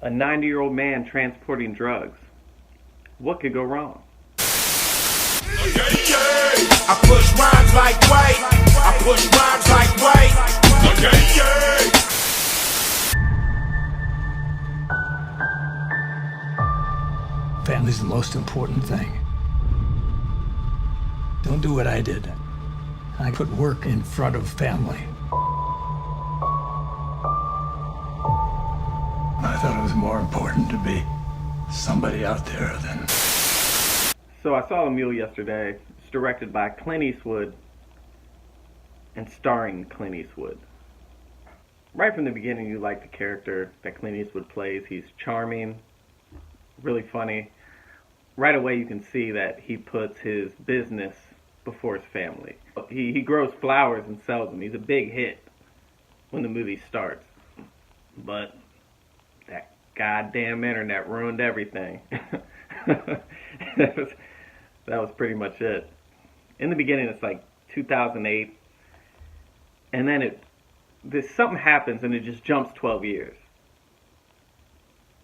A 90-year-old man transporting drugs. What could go wrong? I push rhymes like white. I push rhymes like white. Family's the most important thing. Don't do what I did. I put work in front of family. I thought it was more important to be somebody out there than... So I saw Mule yesterday. It's directed by Clint Eastwood and starring Clint Eastwood. Right from the beginning, you like the character that Clint Eastwood plays. He's charming, really funny. Right away, you can see that he puts his business before his family. He grows flowers and sells them. He's a big hit when the movie starts. But that goddamn internet ruined everything. That was pretty much it. In the beginning, it's like 2008, and then something happens and it just jumps 12 years.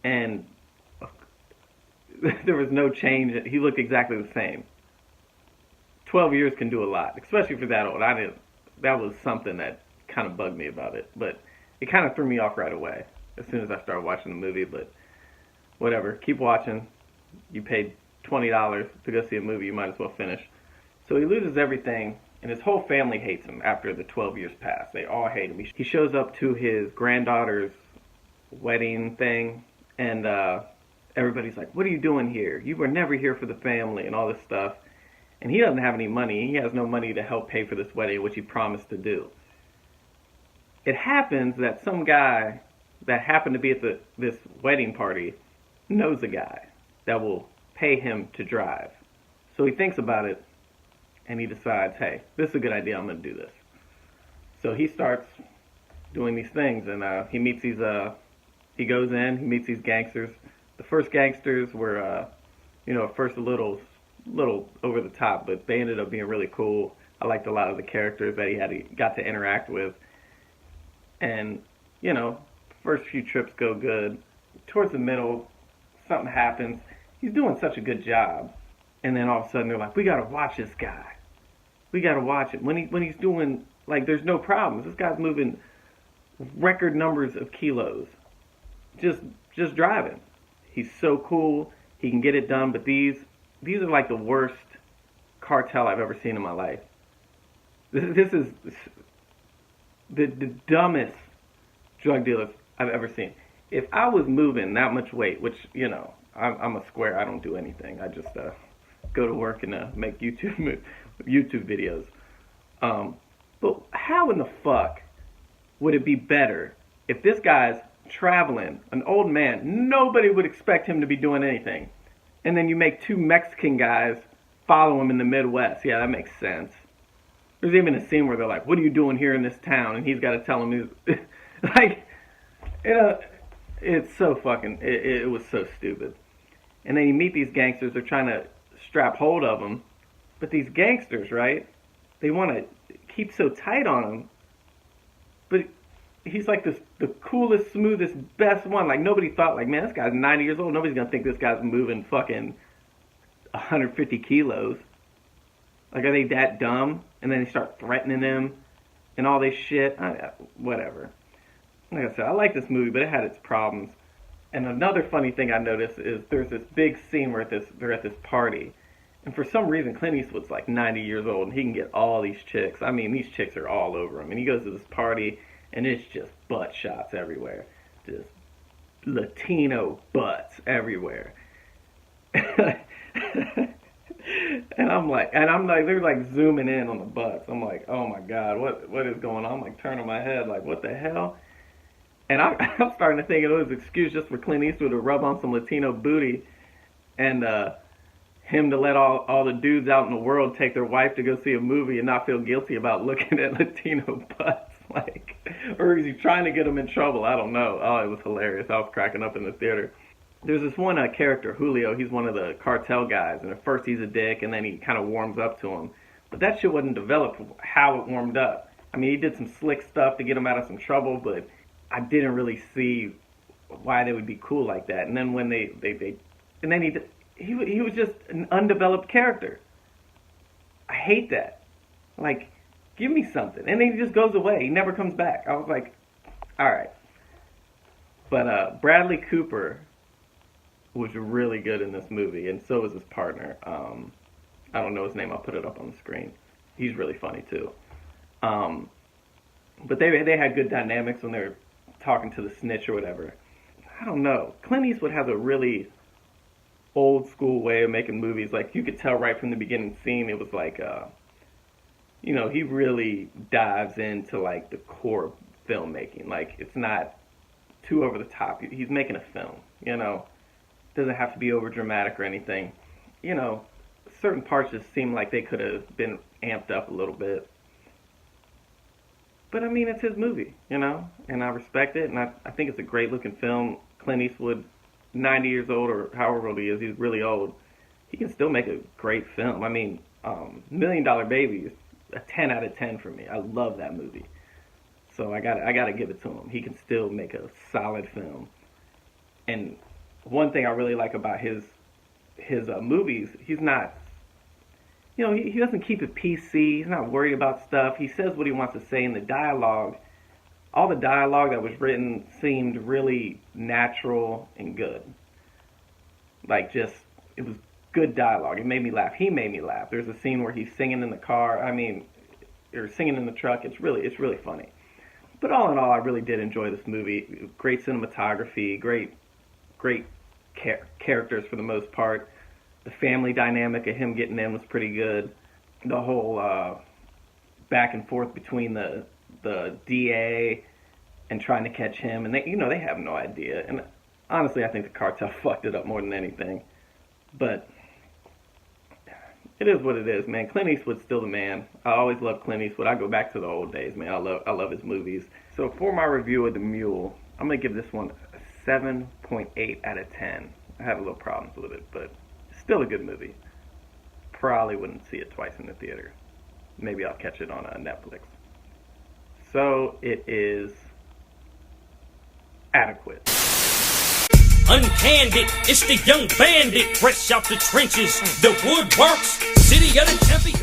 And there was no change. He looked exactly the same. 12 years can do a lot, especially for that old. That was something that kind of bugged me about it, but it kind of threw me off right away as soon as I started watching the movie. But whatever, keep watching. You paid $20 to go see a movie, you might as well finish. So he loses everything, and his whole family hates him after the 12 years pass. They all hate him. He shows up to his granddaughter's wedding thing, and everybody's like, "What are you doing here? You were never here for the family," and all this stuff. And he doesn't have any money. He has no money to help pay for this wedding, which he promised to do. It happens that some guy that happened to be at this wedding party knows a guy that will pay him to drive. So he thinks about it, and he decides, hey, this is a good idea, I'm going to do this. So he starts doing these things, and he meets these, he goes in, he meets these gangsters. The first gangsters were, at first a little over the top, but they ended up being really cool. I liked a lot of the characters that he got to interact with. And, first few trips go good. Towards the middle, something happens. He's doing such a good job. And then all of a sudden they're like, we got to watch this guy. We got to watch it. When he's doing, there's no problems. This guy's moving record numbers of kilos. Just driving. He's so cool. He can get it done. But these are like the worst cartel I've ever seen in my life. This is the dumbest drug dealers I've ever seen. If I was moving that much weight, which, I'm a square, I don't do anything. I just go to work and make YouTube videos. But how in the fuck would it be better if this guy's traveling, an old man, nobody would expect him to be doing anything, and then you make two Mexican guys follow him in the Midwest? Yeah, that makes sense. There's even a scene where they're like, what are you doing here in this town? And he's got to tell him, it's so fucking, it was so stupid. And then you meet these gangsters, they're trying to strap hold of him. But these gangsters, right, they want to keep so tight on him. But he's like the coolest, smoothest, best one. Like, nobody thought, man, this guy's 90 years old. Nobody's going to think this guy's moving fucking 150 kilos. Like, are they that dumb? And then they start threatening him and all this shit. Whatever. Like I said, I like this movie, but it had its problems. And another funny thing I noticed is there's this big scene where they're at this party. And for some reason, Clint Eastwood's like 90 years old, and he can get all these chicks. I mean, these chicks are all over him. And he goes to this party, and it's just butt shots everywhere. Just Latino butts everywhere. And I'm like, they're like zooming in on the butts. I'm like, oh my God, what is going on? I'm like turning my head, like, what the hell? And I'm starting to think it was an excuse just for Clint Eastwood to rub on some Latino booty, and him to let all the dudes out in the world take their wife to go see a movie and not feel guilty about looking at Latino butts. Or is he trying to get them in trouble? I don't know. Oh, it was hilarious. I was cracking up in the theater. There's this one character, Julio. He's one of the cartel guys, and at first he's a dick, and then he kind of warms up to him. But that shit wasn't developed how it warmed up. I mean, he did some slick stuff to get him out of some trouble, but I didn't really see why they would be cool like that. And then when and then he was just an undeveloped character. I hate that. Like, give me something. And then he just goes away. He never comes back. I was like, all right. But Bradley Cooper was really good in this movie, and so was his partner. I don't know his name. I'll put it up on the screen. He's really funny too. But they had good dynamics when they were talking to the snitch or whatever. I don't know. Clint Eastwood has a really old school way of making movies. Like, you could tell right from the beginning scene, it was like, he really dives into like the core filmmaking. Like, it's not too over the top. He's making a film, Doesn't have to be over dramatic or anything. Certain parts just seem like they could have been amped up a little bit. But I mean, it's his movie, and I respect it, and I think it's a great looking film. Clint Eastwood, 90 years old or however old he is, he's really old. He can still make a great film. I mean, $1 Million Baby is a 10 out of 10 for me. I love that movie. So I gotta give it to him. He can still make a solid film. And one thing I really like about his movies, he's not, he doesn't keep it PC. He's not worried about stuff. He says what he wants to say in the dialogue. All the dialogue that was written seemed really natural and good. Like, it was good dialogue. It made me laugh. He made me laugh. There's a scene where he's singing in the car. Or singing in the truck. It's really funny. But all in all, I really did enjoy this movie. Great cinematography, great characters for the most part. The family dynamic of him getting in was pretty good. The whole back and forth between the DA and trying to catch him, and they have no idea. And honestly, I think the cartel fucked it up more than anything. But it is what it is, man. Clint Eastwood's still the man. I always loved Clint Eastwood. I go back to the old days, man. I love his movies. So for my review of The Mule, I'm gonna give this one a 7.8 out of 10. I have a little problems with it, but still a good movie. Probably wouldn't see it twice in the theater. Maybe I'll catch it on Netflix. So it is adequate. Uncandid, it's the young bandit, fresh out the trenches. The woodworks, city of the champion.